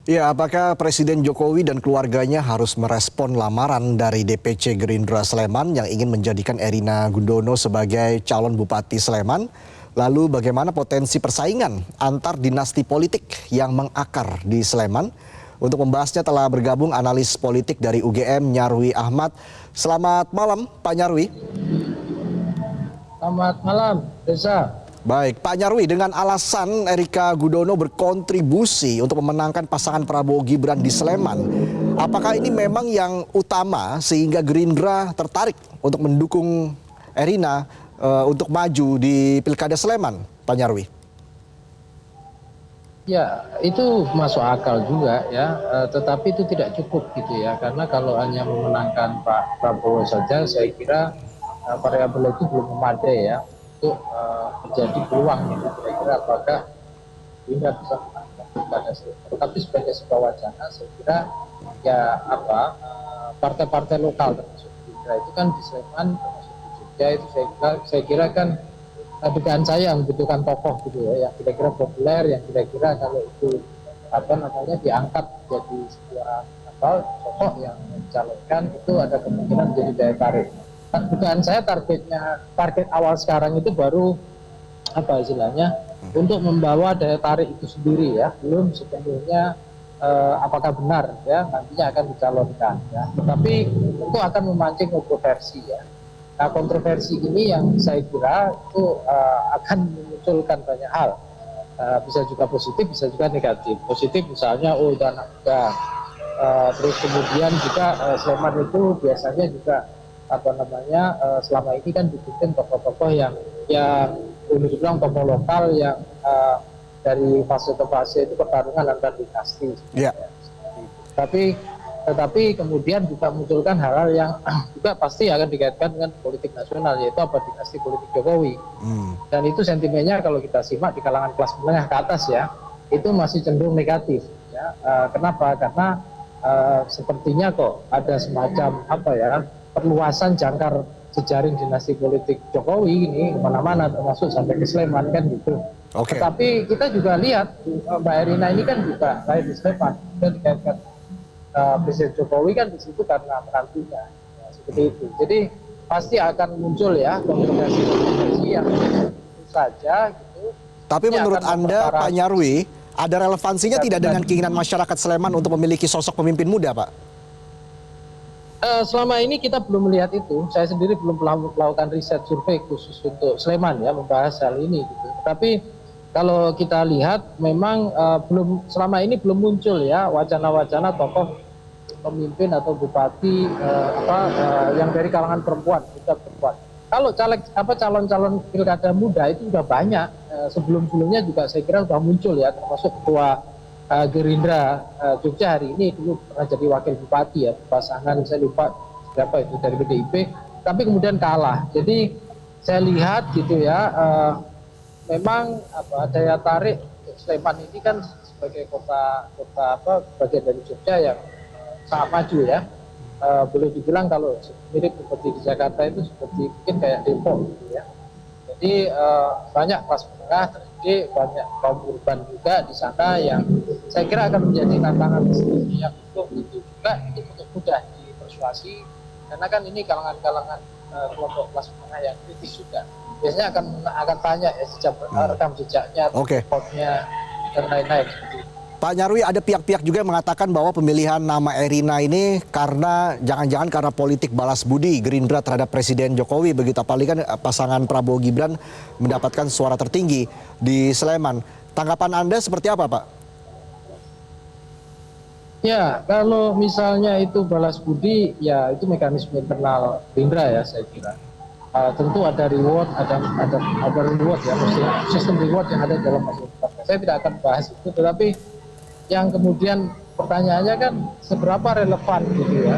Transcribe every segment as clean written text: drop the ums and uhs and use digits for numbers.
Ya, apakah Presiden Jokowi dan keluarganya harus merespon lamaran dari DPC Gerindra Sleman yang ingin menjadikan Erina Gudono sebagai calon Bupati Sleman? Lalu bagaimana potensi persaingan antar dinasti politik yang mengakar di Sleman? Untuk membahasnya telah bergabung analis politik dari UGM Nyarwi Ahmad. Selamat malam Pak Nyarwi. Selamat malam, Reza. Baik, Pak Nyarwi, dengan alasan Erina Gudono berkontribusi untuk memenangkan pasangan Prabowo Gibran di Sleman, apakah ini memang yang utama sehingga Gerindra tertarik untuk mendukung Erina untuk maju di Pilkada Sleman, Pak Nyarwi? Ya, itu masuk akal juga ya, tetapi itu tidak cukup gitu ya, karena kalau hanya memenangkan Pak Prabowo saja, saya kira variabel itu belum memadai ya untuk menjadi peluang gitu. Kira-kira apakah Gerindra bisa menangkan Pilkada Sleman? Tetapi sebagai sebuah wacana, saya kira ya partai-partai lokal termasuk Gerindra itu kan di Sleman, termasuk di Jogja itu saya kira kan dugaan saya yang membutuhkan tokoh gitu ya, yang kira-kira populer, yang kira-kira kalau itu diangkat jadi sebuah tokoh yang mencalonkan, itu ada kemungkinan jadi daya tarik. Dugaan saya target awal sekarang itu baru untuk membawa daya tarik itu sendiri ya, belum sepenuhnya apakah benar ya nantinya akan dicalonkan ya, tetapi itu akan memancing kontroversi ya. Nah, kontroversi ini yang saya kira itu akan memunculkan banyak hal, bisa juga positif, bisa juga negatif. Positif misalnya, udah anak muda, terus kemudian juga Sleman itu biasanya juga selama ini kan dibikin tokoh-tokoh yang boleh dibilang tokoh lokal yang dari fase ke fase itu pertarungan antar dinasti. Yeah. Tetapi kemudian juga munculkan hal-hal yang juga pasti akan dikaitkan dengan politik nasional, yaitu dinasti politik Jokowi. Dan itu sentimennya kalau kita simak di kalangan kelas menengah ke atas ya, itu masih cenderung negatif. Ya. Kenapa? Karena sepertinya kok ada semacam perluasan jangkar jejaring dinasti politik Jokowi ini kemana-mana, termasuk sampai ke Sleman kan gitu. Okay. Tetapi kita juga lihat Mbak Erina ini kan juga lahir di Sleman, dan dikaitkan Presiden Jokowi kan di situ karena menantunya, ya, seperti itu. Jadi pasti akan muncul ya kontroversi yang tentu saja gitu. Tapi menurut Anda, Pak Nyarwi, ada relevansinya tidak dengan keinginan masyarakat Sleman untuk memiliki sosok pemimpin muda, Pak? Selama ini kita belum melihat itu. Saya sendiri belum melakukan riset survei khusus untuk Sleman ya, membahas hal ini gitu. Tapi kalau kita lihat memang selama ini belum muncul ya wacana-wacana tokoh pemimpin atau bupati yang dari kalangan perempuan, bukan perempuan. Kalau calon-calon pilkada muda itu sudah banyak, sebelum-sebelumnya juga saya kira sudah muncul ya, termasuk ketua Gerindra Jogja hari ini dulu pernah jadi wakil bupati ya, pasangan saya lupa siapa itu dari PDIP, tapi kemudian kalah. Jadi saya lihat gitu ya, memang daya tarik Sleman ini kan sebagai kota bagian dari Jogja yang sangat maju ya, boleh dibilang kalau mirip seperti di Jakarta itu seperti mungkin kayak Depok gitu ya. Jadi banyak kelas menengah terdidik, banyak kaum urban juga di sana yang saya kira akan menjadi tantangan sendiri yang itu juga untuk mudah dipersuasi, karena kan ini kalangan-kalangan kelompok kelas menengah yang kritis juga. Biasanya akan tanya ya rekam jejaknya, rekodnya dan lain-lain. Pak Nyarwi, ada pihak-pihak juga yang mengatakan bahwa pemilihan nama Erina ini jangan-jangan karena politik balas budi Gerindra terhadap Presiden Jokowi, begitu apalagi kan pasangan Prabowo Gibran mendapatkan suara tertinggi di Sleman. Tanggapan Anda seperti apa, Pak? Ya, kalau misalnya itu balas budi, ya itu mekanisme internal Gerindra ya saya kira. Tentu ada reward, ada reward ya, sistem reward yang ada dalam masyarakat. Saya tidak akan bahas itu, tetapi yang kemudian pertanyaannya kan seberapa relevan gitu ya,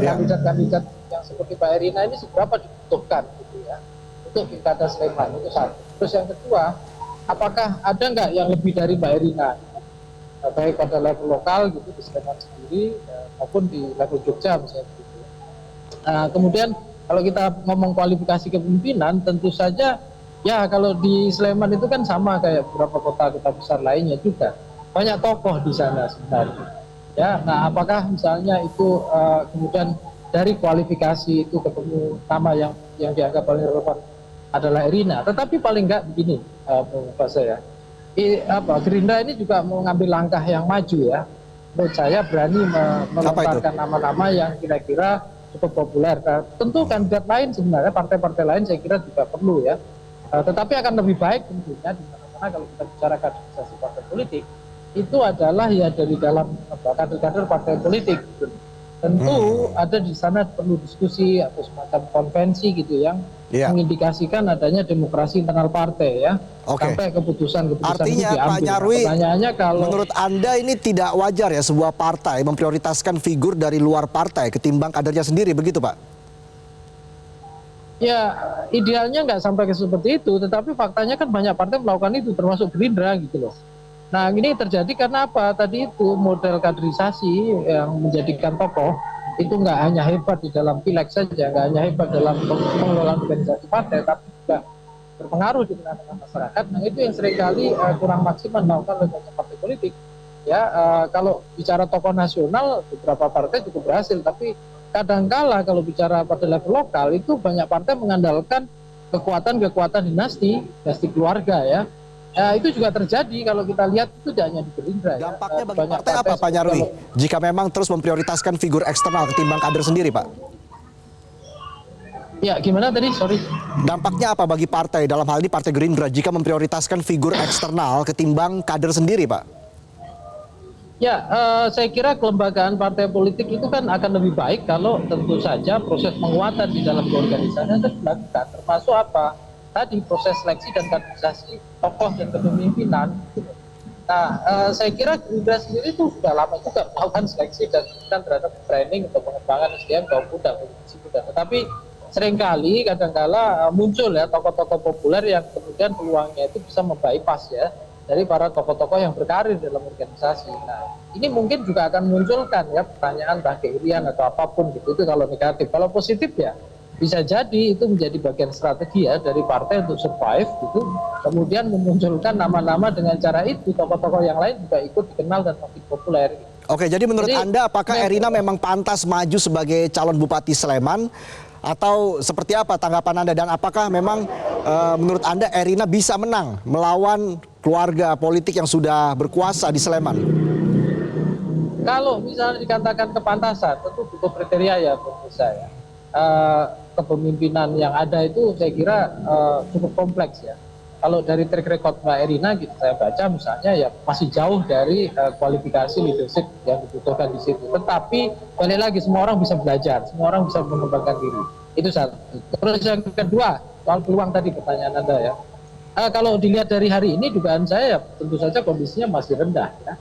kandidat-kandidat yang seperti Pak Erina ini seberapa dibutuhkan gitu ya untuk pilkada Sleman, itu satu. Terus yang kedua, apakah ada nggak yang lebih dari Mbak Erina, baik pada level lokal gitu di Sleman sendiri maupun di level Jogja misalnya gitu. Kemudian kalau kita ngomong kualifikasi kepemimpinan, tentu saja ya kalau di Sleman itu kan sama kayak beberapa kota besar lainnya juga. banyak tokoh di sana sebenarnya. Ya, nah apakah misalnya itu kemudian dari kualifikasi itu ketemu nama yang dianggap paling relevan adalah Erina, tetapi paling enggak begini, Bung Fasa ya. Gerindra ini juga mau ngambil langkah yang maju ya. Menurut saya berani melontarkan nama-nama yang kira-kira cukup populer. Nah, tentu kandidat lain sebenarnya partai-partai lain saya kira juga perlu ya. Tetapi akan lebih baik tentunya di mana-mana kalau kita bicara kaderisasi partai politik itu adalah ya dari dalam kader-kader partai politik. Tentu ada di sana perlu diskusi atau semacam konvensi gitu yang mengindikasikan adanya demokrasi internal partai ya. Sampai keputusan-keputusan Artinya itu diambil. Pak Nyarwi, pertanyaannya kalau menurut Anda ini tidak wajar ya sebuah partai memprioritaskan figur dari luar partai ketimbang kadernya sendiri, begitu Pak? Ya idealnya nggak sampai ke seperti itu, tetapi faktanya kan banyak partai melakukan itu termasuk Gerindra gitu loh. Nah ini terjadi karena apa? Tadi itu model kaderisasi yang menjadikan tokoh itu nggak hanya hebat di dalam pileg saja, nggak hanya hebat dalam pengelolaan organisasi partai, tapi juga berpengaruh di tengah-tengah masyarakat. Nah itu yang seringkali kurang maksimal dilakukan oleh partai politik. Ya kalau bicara tokoh nasional beberapa partai cukup berhasil, tapi kadangkala kalau bicara pada level lokal itu banyak partai mengandalkan kekuatan dinasti keluarga ya. Itu juga terjadi kalau kita lihat itu tidak hanya di Gerindra. Dampaknya bagi partai apa Pak Nyarwi? Jika memang terus memprioritaskan figur eksternal ketimbang kader sendiri Pak? Ya gimana tadi? Sorry. Dampaknya apa bagi partai, dalam hal ini Partai Gerindra, jika memprioritaskan figur eksternal ketimbang kader sendiri Pak? Ya, saya kira kelembagaan partai politik itu kan akan lebih baik kalau tentu saja proses penguatan di dalam keorganisasian itu dilakukan. Termasuk apa? Tadi proses seleksi dan kaderisasi tokoh dan kepemimpinan. Nah, saya kira Gerindra sendiri itu sudah lama juga melakukan seleksi dan terhadap training untuk pengembangan SDM kaum muda, politisi muda. Tetapi seringkali kadangkala muncul ya tokoh-tokoh populer yang kemudian peluangnya itu bisa membypass ya dari para tokoh-tokoh yang berkarir dalam organisasi. Nah, ini mungkin juga akan munculkan ya pertanyaan entah keirian atau apapun gitu, itu kalau negatif. Kalau positif ya bisa jadi itu menjadi bagian strategi ya dari partai untuk survive gitu, kemudian memunculkan nama-nama dengan cara itu, tokoh-tokoh yang lain juga ikut dikenal dan makin populer gitu. Oke, jadi menurut Anda apakah Erina memang pantas maju sebagai calon Bupati Sleman atau seperti apa tanggapan Anda, dan apakah memang menurut Anda Erina bisa menang melawan keluarga politik yang sudah berkuasa di Sleman? Kalau misalnya dikatakan kepantasan tentu butuh kriteria ya menurut saya. Kepemimpinan yang ada itu saya kira cukup kompleks ya. Kalau dari track record Mbak Erina gitu saya baca misalnya ya masih jauh dari kualifikasi leadership yang dibutuhkan di situ. Tetapi balik lagi semua orang bisa belajar, semua orang bisa mengembangkan diri. Itu satu. Terus yang kedua soal peluang tadi pertanyaan Anda ya. Kalau dilihat dari hari ini dugaan saya ya, tentu saja kondisinya masih rendah ya.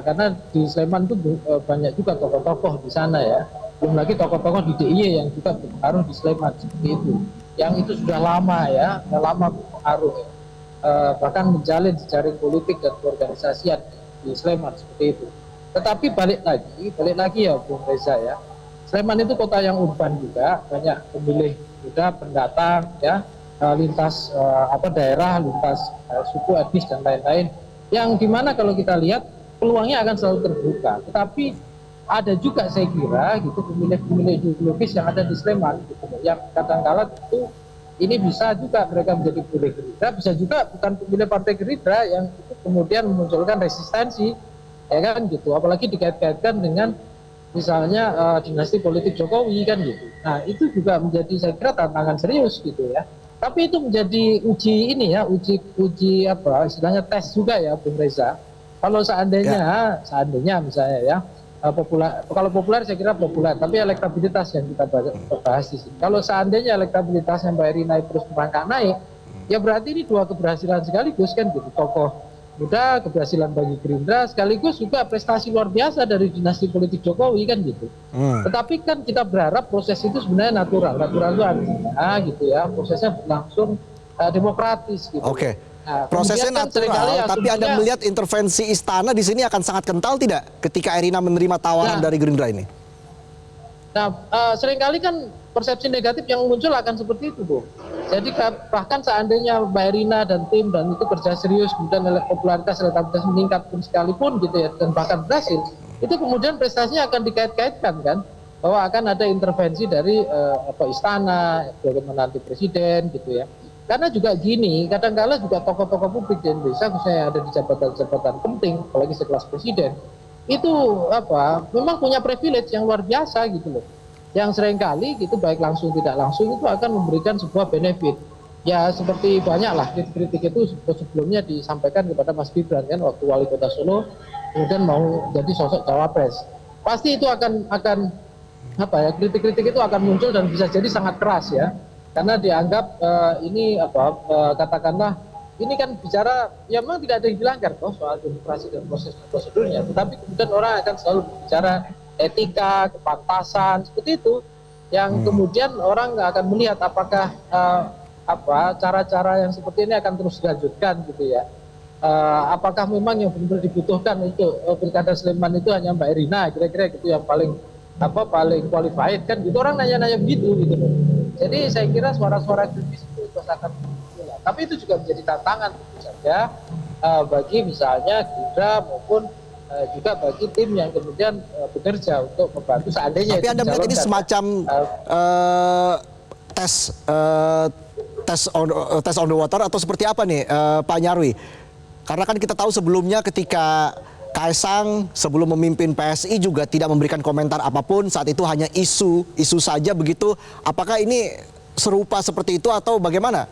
Karena di Sleman itu banyak juga tokoh-tokoh di sana ya. Belum lagi tokoh-tokoh di DIY yang juga berpengaruh di Sleman seperti itu. Yang itu sudah lama ya, sudah lama berpengaruh ya. Bahkan menjalin jejaring politik dan keorganisasian di Sleman seperti itu. Tetapi balik lagi ya Bung Reza ya. Sleman itu kota yang urban juga, banyak pemilih muda, pendatang ya, lintas daerah, lintas suku etnis dan lain-lain. Yang dimana kalau kita lihat peluangnya akan selalu terbuka. Tetapi ada juga saya kira gitu pemilih-pemilih ideologis yang ada di Sleman gitu, yang kadang-kala itu ini bisa juga mereka menjadi pemilih Gerindra, bisa juga bukan pemilih partai Gerindra yang itu kemudian memunculkan resistensi ya kan gitu, apalagi dikait-kaitkan dengan misalnya dinasti politik Jokowi kan gitu. Nah itu juga menjadi saya kira tantangan serius gitu ya. Tapi itu menjadi uji ini ya, uji apa istilahnya tes juga ya Bung Reza. Kalau seandainya misalnya ya kalau populer saya kira populer, tapi elektabilitas yang kita bahas di sini. Kalau seandainya elektabilitasnya Mbak Erina terus merangkak naik, ya berarti ini dua keberhasilan sekaligus kan gitu. Tokoh muda, keberhasilan bagi Gerindra, sekaligus juga prestasi luar biasa dari dinasti politik Jokowi kan gitu. Tetapi kan kita berharap proses itu sebenarnya natural itu artinya gitu ya, prosesnya berlangsung demokratis gitu. Oke. Nah, prosesnya kan natural, tapi Anda melihat intervensi istana di sini akan sangat kental tidak ketika Erina menerima tawaran dari Gerindra ini? Nah, seringkali kan persepsi negatif yang muncul akan seperti itu, Bu. Jadi bahkan seandainya Mbak Erina dan tim dan itu kerja serius, kemudian popularitas, elektabilitas meningkat pun sekalipun gitu ya, dan bahkan berhasil, itu kemudian prestasinya akan dikait-kaitkan kan, bahwa akan ada intervensi dari istana, bagaimana nanti presiden gitu ya. Karena juga gini, kadang-kala juga tokoh-tokoh publik di Indonesia, khususnya yang ada di jabatan-jabatan penting, apalagi sekelas presiden, itu memang punya privilege yang luar biasa gitu loh, yang seringkali gitu baik langsung tidak langsung itu akan memberikan sebuah benefit. Ya seperti banyaklah kritik itu sebelumnya disampaikan kepada Mas Gibran kan waktu wali kota Solo, kemudian mau jadi sosok cawapres, pasti itu akan kritik-kritik itu akan muncul dan bisa jadi sangat keras ya, karena dianggap ini katakanlah ini kan bicara, ya memang tidak ada yang dilanggar kok soal demokrasi dan proses prosedurnya, tetapi kemudian orang akan selalu bicara etika, kepantasan, seperti itu, yang kemudian orang nggak akan melihat apakah cara-cara yang seperti ini akan terus dilanjutkan gitu ya. Apakah memang yang benar-benar dibutuhkan itu Pilkada Sleman itu hanya Mbak Erina, kira-kira gitu yang paling qualified kan, gitu orang nanya-nanya begitu gitu loh. Jadi saya kira suara-suara kritis itu terus akan muncul. Tapi itu juga menjadi tantangan tentu saja bagi misalnya Gerindra maupun juga bagi tim yang kemudian bekerja untuk membantu seandainya. Tapi Anda melihat ini semacam tes on the water atau seperti apa nih Pak Nyarwi? Karena kan kita tahu sebelumnya ketika Kaisang sebelum memimpin PSI juga tidak memberikan komentar apapun, saat itu hanya isu saja begitu. Apakah ini serupa seperti itu atau bagaimana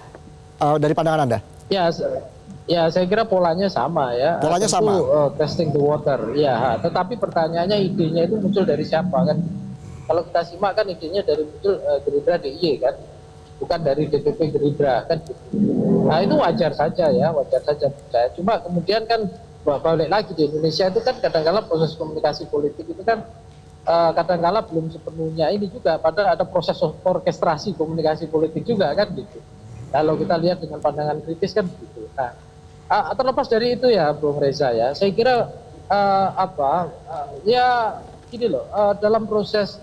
dari pandangan Anda? Ya, saya kira polanya sama ya. Polanya sama. Testing the water, ya. Tetapi pertanyaannya idenya itu muncul dari siapa kan? Kalau kita simak kan idenya dari muncul Gerindra DIY kan, bukan dari DPP Gerindra kan. Nah itu wajar saja ya, wajar saja. Cuma kemudian kan balik lagi di Indonesia itu kan kadang-kala proses komunikasi politik itu kan kadang-kala belum sepenuhnya ini juga, padahal ada proses orkestrasi komunikasi politik juga kan gitu. Kalau kita lihat dengan pandangan kritis kan begitu. Nah, terlepas dari itu ya, Bung Reza ya, saya kira gini loh, dalam proses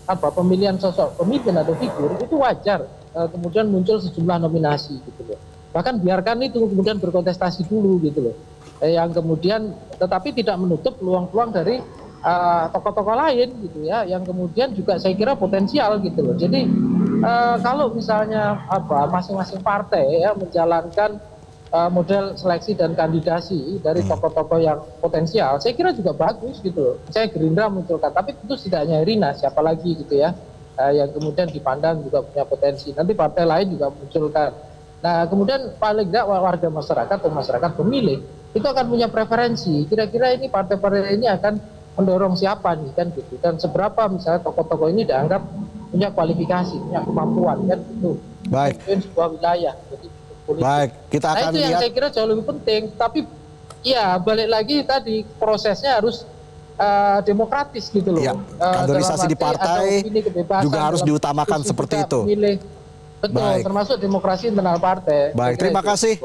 pemilihan sosok pemimpin atau figur itu wajar kemudian muncul sejumlah nominasi gitu loh. Bahkan biarkan itu kemudian berkontestasi dulu gitu loh. Yang kemudian tetapi tidak menutup peluang-peluang dari tokoh-tokoh lain gitu ya, yang kemudian juga saya kira potensial gitu loh. Jadi kalau misalnya masing-masing partai ya menjalankan model seleksi dan kandidasi dari tokoh-tokoh yang potensial, saya kira juga bagus gitu loh. Saya Gerindra munculkan, tapi tentu tidak hanya Erina, siapa lagi gitu ya, yang kemudian dipandang juga punya potensi. Nanti partai lain juga munculkan. Nah kemudian paling tidak warga masyarakat atau masyarakat pemilih itu akan punya preferensi. Kira-kira ini partai-partai ini akan mendorong siapa nih kan gitu, dan seberapa misalnya tokoh-tokoh ini dianggap punya kualifikasi, punya kemampuan kan gitu. Baik. Memimpin sebuah wilayah. Jadi, baik, kita akan itu yang lihat. saya kira jauh lebih penting. Tapi ya balik lagi tadi prosesnya harus demokratis gitu loh. Ya, kaderisasi di partai juga harus diutamakan seperti itu. Betul, baik. Termasuk demokrasi internal partai. Baik, terima kasih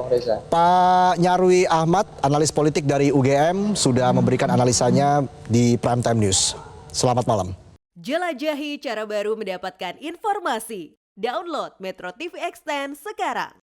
Pak Nyarwi Ahmad, analis politik dari UGM, sudah memberikan analisanya di Prime Time News. Selamat malam. Jelajahi cara baru mendapatkan informasi. Download Metro TV Extend sekarang.